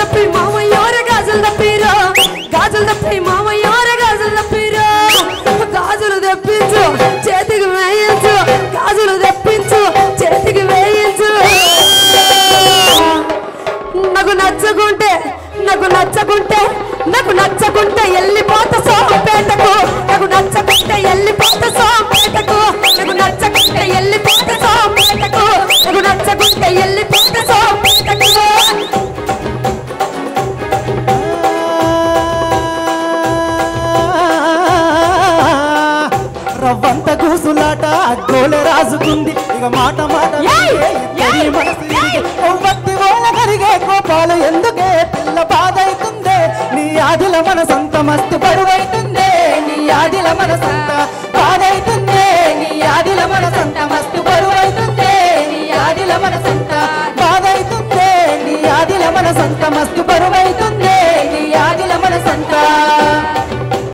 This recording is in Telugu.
తప్పి మామయ్యోర గాజులు తప్పిరో గాజులు తప్పి మామయ్యోర గాజులు తప్పిరో గాజులు తెప్పించు చేతికి వేయించు గాజులు తెప్పించు చేతికి వేయించు నాకు నచ్చకుంటే వెళ్ళిపోతా సోంపేటకు నాకు నచ్చకుంటే వెళ్ళిపోతా సోంపేటకు నాకు నచ్చకుంటే వెళ్ళిపోతా సోంపేటకు నాకు నచ్చకుంటే వెళ్ళిపోతా సోంపేటకు రవ్వంత కూసులాట గోలె రాసుకుంది ఇక మాట మాట వత్తి వాళ్ళ కరిగే కోపాలు ఎందుకే పిల్ల బాధ అవుతుందే నీ ఆదిల మనసంత మస్తు బరువైతుందే నీ ఆదిల మనసంత బాధ అవుతుందే నీ ఆదిల మనసంత మస్తు బరువైతుందే నీ ఆదిల మనసంత బాధ అవుతుందే నీ ఆదిల మనసంత మస్తు బరువైతుంది